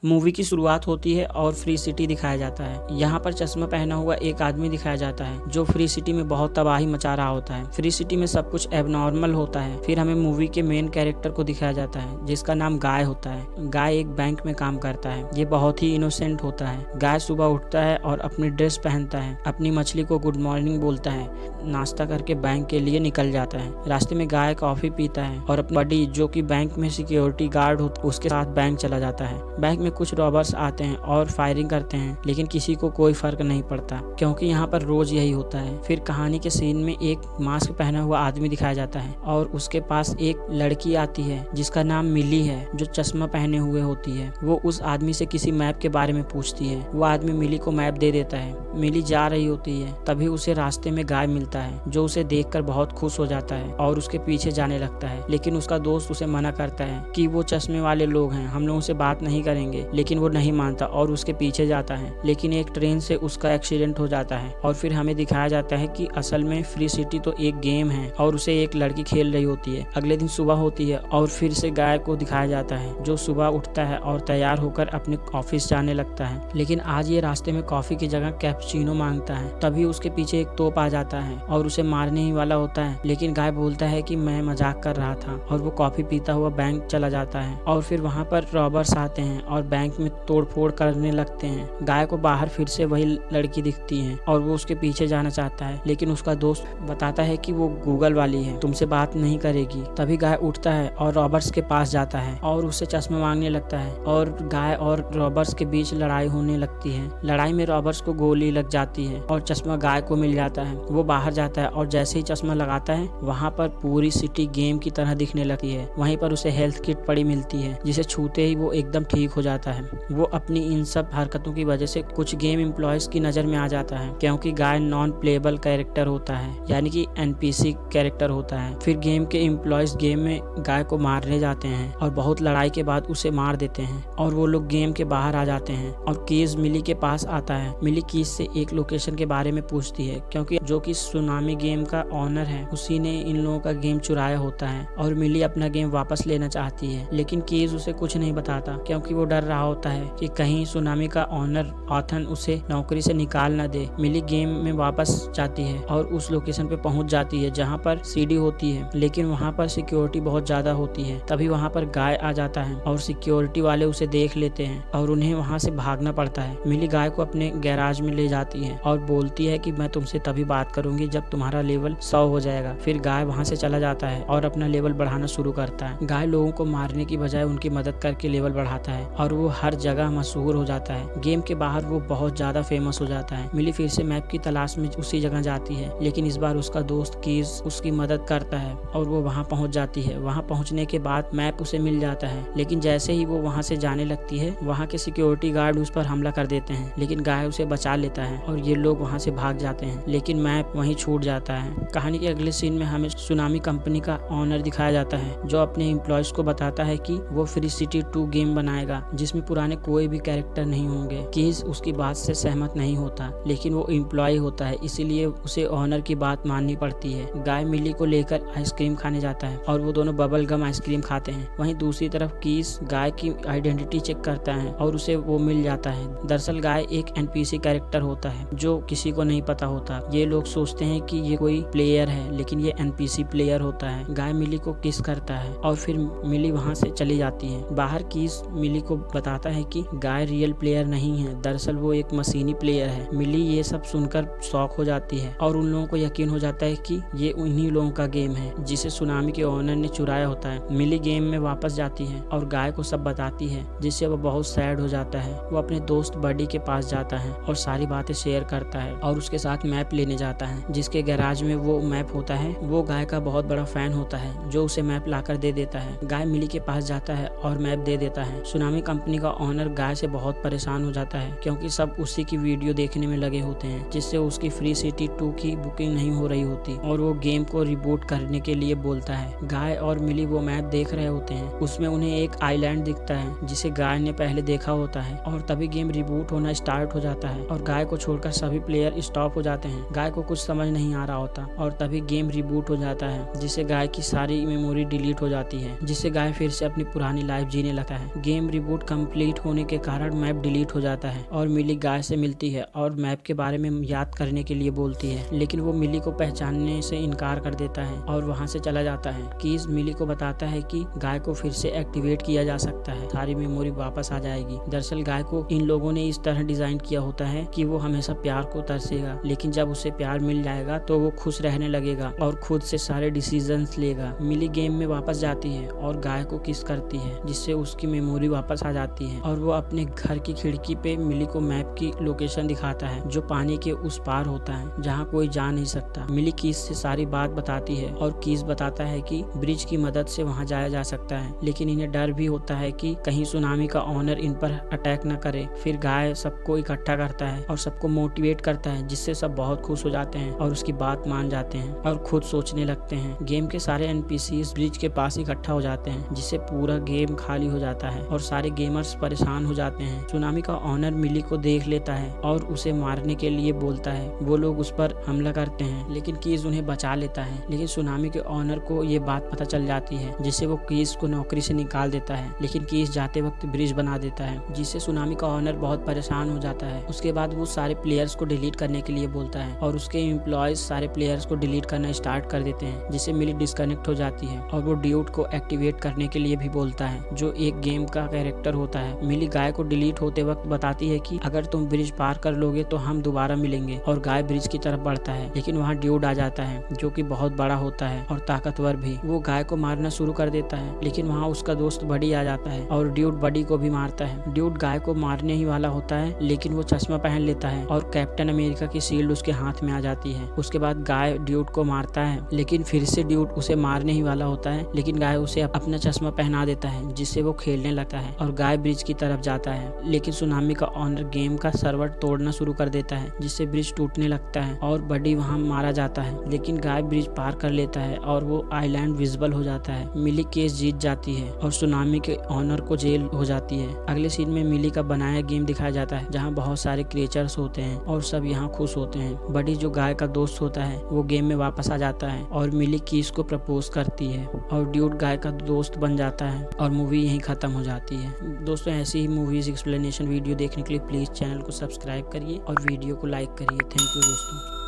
Movie की शुरुआत होती है और फ्री सिटी दिखाया जाता है। यहाँ पर चश्मा पहना हुआ एक आदमी दिखाया जाता है जो फ्री सिटी में बहुत तबाही मचा रहा होता है। फ्री सिटी में सब कुछ एबनॉर्मल होता है। फिर हमें मूवी के मेन कैरेक्टर को दिखाया जाता है जिसका नाम गाय होता है। गाय एक बैंक में काम करता है। ये बहुत ही इनोसेंट होता है। गाय सुबह उठता है और अपनी ड्रेस पहनता है, अपनी मछली को गुड मॉर्निंग बोलता है, नाश्ता करके बैंक के लिए निकल जाता है। रास्ते में गाय कॉफी पीता है और अपनी बड़ी जो कि बैंक में सिक्योरिटी गार्ड होता है उसके साथ बैंक चला जाता है। बैंक में कुछ रॉबर्स आते हैं और फायरिंग करते हैं, लेकिन किसी को कोई फर्क नहीं पड़ता क्योंकि यहाँ पर रोज यही होता है। फिर कहानी के सीन में एक मास्क पहना हुआ आदमी दिखाया जाता है और उसके पास एक लड़की आती है जिसका नाम मिली है जो चश्मा पहने हुए होती है। वो उस आदमी से किसी मैप के बारे में पूछती है। वो आदमी मिली को मैप दे देता है। मिली जा रही होती है, तभी उसे रास्ते में गाय मिलता है जो उसे देखकर बहुत खुश हो जाता है और उसके पीछे जाने लगता है। लेकिन उसका दोस्त उसे मना करता है कि वो चश्मे वाले लोग हैं, हम लोगों से बात नहीं करेंगे। लेकिन वो नहीं मानता और उसके पीछे जाता है। लेकिन एक ट्रेन से उसका एक्सीडेंट हो जाता है और फिर हमें दिखाया जाता है कि असल में फ्री सिटी तो एक गेम है और उसे एक लड़की खेल रही होती है। अगले दिन सुबह होती है और फिर से गाय को दिखाया जाता है जो सुबह उठता है और तैयार होकर अपने ऑफिस जाने लगता है। लेकिन आज ये रास्ते में कॉफी की जगह कैपुचिनो मांगता है। तभी उसके पीछे एक तोप आ जाता है और उसे मारने ही वाला होता है। लेकिन गाय बोलता है कि मैं मजाक कर रहा था और वो कॉफी पीता हुआ बैंक चला जाता है। और फिर वहाँ पर रॉबर्स आते हैं और बैंक में तोड़फोड़ करने लगते हैं। गाय को बाहर फिर से वही लड़की दिखती है और वो उसके पीछे जाना चाहता है, लेकिन उसका दोस्त बताता है कि वो गूगल वाली है, तुमसे बात नहीं करेगी। तभी गाय उठता है और रॉबर्ट्स के पास जाता है और उससे चश्मा मांगने लगता है और गाय और रॉबर्ट्स के बीच लड़ाई होने लगती है। लड़ाई में रॉबर्ट्स को गोली लग जाती है और चश्मा गाय को मिल जाता है। वो बाहर जाता है और जैसे ही चश्मा लगाता है वहाँ पर पूरी सिटी गेम की तरह दिखने लगती है। वहीं पर उसे हेल्थ किट पड़ी मिलती है जिसे छूते ही वो एकदम ठीक हो जाता है। वो अपनी इन सब हरकतों की वजह से कुछ गेम एम्प्लॉयज की नजर में आ जाता है क्योंकि गाय नॉन प्लेएबल कैरेक्टर होता है, यानी कि एनपीसी कैरेक्टर होता है। फिर गेम के एम्प्लॉयज गेम में गाय को मारने जाते हैं और बहुत लड़ाई के बाद उसे मार देते हैं और वो लोग गेम के बाहर आ जाते हैं और कीज मिली के पास आता है। मिली कीज से एक लोकेशन के बारे में पूछती है क्योंकि जो कि सुनामी गेम का ऑनर है उसी ने इन लोगों का गेम चुराया होता है और मिली अपना गेम वापस लेना चाहती है। लेकिन कीज उसे कुछ नहीं बताता क्योंकि वो डर रहा होता है कि कहीं सुनामी का ऑनर ऑथन उसे नौकरी से निकाल न दे। मिली गेम में वापस जाती है और उस लोकेशन पे पहुंच जाती है जहां पर सीडी होती है, लेकिन वहां पर सिक्योरिटी बहुत ज्यादा होती है। तभी वहां पर गाय आ जाता है और सिक्योरिटी वाले उसे देख लेते हैं और उन्हें वहां से भागना पड़ता है। मिली गाय को अपने गैराज में ले जाती है और बोलती है कि मैं तुमसे तभी बात करूंगी जब तुम्हारा लेवल 100 हो जाएगा। फिर गाय वहां से चला जाता है और अपना लेवल बढ़ाना शुरू करता है। गाय लोगों को मारने की बजाय उनकी मदद करके लेवल बढ़ाता है और वो हर जगह मशहूर हो जाता है। गेम के बाहर वो बहुत ज्यादा फेमस हो जाता है। मिली फिर से मैप की तलाश में उसी जगह जाती है, लेकिन इस बार उसका दोस्त कीज उसकी मदद करता है और वो वहाँ पहुँच जाती है। वहाँ पहुँचने के बाद मैप उसे मिल जाता है, लेकिन जैसे ही वो वहाँ से जाने लगती है वहाँ के सिक्योरिटी गार्ड उस पर हमला कर देते हैं, लेकिन गाय उसे बचा लेता है और ये लोग वहाँ से भाग जाते हैं, लेकिन मैप वहीं छूट जाता है। कहानी के अगले सीन में हमें सुनामी कंपनी का ऑनर दिखाया जाता है जो अपने एम्प्लॉयज को बताता है कि वो फ्री सिटी 2 गेम बनाएगा जिसमें पुराने कोई भी कैरेक्टर नहीं होंगे। कीज उसकी बात से सहमत नहीं होता, लेकिन वो एम्प्लॉय होता है इसीलिए उसे ऑनर की बात माननी पड़ती है। गाय मिली को लेकर आइसक्रीम खाने जाता है और वो दोनों बबल गम आइसक्रीम खाते हैं। वहीं दूसरी तरफ कीज गाय की आइडेंटिटी चेक करता है और उसे वो मिल जाता है। दरअसल गाय एक एनपीसी कैरेक्टर होता है जो किसी को नहीं पता होता। ये लोग सोचते हैं कि ये कोई प्लेयर है, लेकिन ये एनपीसी प्लेयर होता है। गाय मिली को किस करता है और फिर मिली वहाँ से चली जाती है। बाहर कीज मिली को बताता है कि गाय रियल प्लेयर नहीं है, दरअसल वो एक मशीनी प्लेयर है। मिली ये सब सुनकर शॉक हो जाती है और उन लोगों को यकीन हो जाता है कि ये उन्हीं लोगों का गेम है जिसे सुनामी के ओनर ने चुराया होता है। मिली गेम में वापस जाती है और गाय को सब बताती है, जिससे वो बहुत सैड हो जाता है। वो अपने दोस्त बडी के पास जाता है और सारी बातें शेयर करता है और उसके साथ मैप लेने जाता है, जिसके गैराज में वो मैप होता है। वो गाय का बहुत बड़ा फैन होता है जो उसे मैप लाकर दे देता है। गाय मिली के पास जाता है और मैप दे देता है। सुनामी कंपनी का ऑनर गाय से बहुत परेशान हो जाता है क्योंकि सब उसी की वीडियो देखने में लगे होते हैं, जिससे उसकी फ्री सिटी 2 की बुकिंग नहीं हो रही होती और वो गेम को रिबूट करने के लिए बोलता है। गाय और मिली वो मैप देख रहे होते हैं, उसमें उन्हें एक आइलैंड दिखता है जिसे गाय ने पहले देखा होता है और तभी गेम रिबूट होना स्टार्ट हो जाता है और गाय को छोड़कर सभी प्लेयर स्टॉप हो जाते हैं। गाय को कुछ समझ नहीं आ रहा होता और तभी गेम रिबूट हो जाता है, जिससे गाय की सारी मेमोरी डिलीट हो जाती है, जिससे गाय फिर से अपनी पुरानी लाइफ जीने लगता है। गेम रिबूट कंप्लीट होने के कारण मैप डिलीट हो जाता है और मिली गाय से मिलती है और मैप के बारे में याद करने के लिए बोलती है, लेकिन वो मिली को पहचानने से इनकार कर देता है और वहाँ से चला जाता है। कीज मिली को बताता है कि गाय को फिर से एक्टिवेट किया जा सकता है, सारी मेमोरी वापस आ जाएगी। दरअसल गाय को इन लोगों ने इस तरह डिजाइन किया होता है कि वो हमेशा प्यार को तरसेगा, लेकिन जब उसे प्यार मिल जाएगा तो वो खुश रहने लगेगा और खुद से सारे डिसीजंस लेगा। मिली गेम में वापस जाती है और गाय को किस करती है, जिससे उसकी मेमोरी वापस आ जाती है और वो अपने घर की खिड़की पे मिली को मैप की लोकेशन दिखाता है जो पानी के उस पार होता है जहाँ कोई जा नहीं सकता। मिली कीज से सारी बात बताती है और कीज बताता है कि ब्रिज की मदद से वहाँ जाया जा सकता है, लेकिन इन्हें डर भी होता है कि कहीं सुनामी का ऑनर इन पर अटैक न करे। फिर गाय सबको इकट्ठा करता है और सबको मोटिवेट करता है, जिससे सब बहुत खुश हो जाते हैं और उसकी बात मान जाते हैं और खुद सोचने लगते हैं। गेम के सारे NPCs ब्रिज के पास इकट्ठा हो जाते हैं, जिससे पूरा गेम खाली हो जाता है और सारे गेमर्स परेशान हो जाते हैं। सुनामी का ऑनर मिली को देख लेता है और उसे मारने के लिए बोलता है। वो लोग उस पर हमला करते हैं, लेकिन कीज उन्हें बचा लेता है। लेकिन सुनामी के ऑनर को ये बात पता चल जाती है, जिससे वो कीज को नौकरी से निकाल देता है, लेकिन कीज जाते वक्त ब्रिज बना देता है, जिससे सुनामी का ऑनर बहुत परेशान हो जाता है। उसके बाद वो सारे प्लेयर्स को डिलीट करने के लिए बोलता है और उसके एम्प्लॉयज सारे प्लेयर्स को डिलीट करना स्टार्ट कर देते हैं, जिससे मिली डिस्कनेक्ट हो जाती है और वो ड्यूड को एक्टिवेट करने के लिए भी बोलता है, जो एक गेम का कैरेक्टर होता है। मिली गाय को डिलीट होते वक्त बताती है कि अगर तुम ब्रिज पार कर लोगे तो हम दोबारा मिलेंगे, और गाय ब्रिज की तरफ बढ़ता है, लेकिन वहाँ ड्यूड आ जाता है जो कि बहुत बड़ा होता है और ताकतवर भी। वो गाय को मारना शुरू कर देता है, लेकिन वहाँ उसका दोस्त बडी आ जाता है और ड्यूड बडी को भी मारता है। ड्यूड गाय को मारने ही वाला होता है, लेकिन वो चश्मा पहन लेता है और कैप्टन अमेरिका की शील्ड उसके हाथ में आ जाती है। उसके बाद गाय ड्यूड को मारता है, लेकिन फिर से ड्यूड उसे मारने ही वाला होता है, लेकिन गाय उसे अपना चश्मा पहना देता है, जिससे वो खेलने लगता है और गाय ब्रिज की तरफ जाता है। लेकिन सुनामी का ऑनर गेम का सर्वर तोड़ना शुरू कर देता है, जिससे ब्रिज टूटने लगता है और बडी वहाँ मारा जाता है, लेकिन गाय ब्रिज पार कर लेता है और वो आइलैंड विजिबल हो जाता है। मिली केस जीत जाती है और सुनामी के ऑनर को जेल हो जाती है। अगले सीन में मिली का बनाया गेम दिखाया जाता है, जहाँ बहुत सारे क्रिएचर्स होते हैं और सब यहाँ खुश होते हैं। बडी जो गाय का दोस्त होता है वो गेम में वापस आ जाता है और मिली कीस को प्रपोज करती है और ड्यूड गाय का दोस्त बन जाता है और मूवी यहीं खत्म हो जाती है। दोस्तों, ऐसी ही मूवीज एक्सप्लेनेशन वीडियो देखने के लिए प्लीज चैनल को सब्सक्राइब करिए और वीडियो को लाइक करिए। थैंक यू दोस्तों।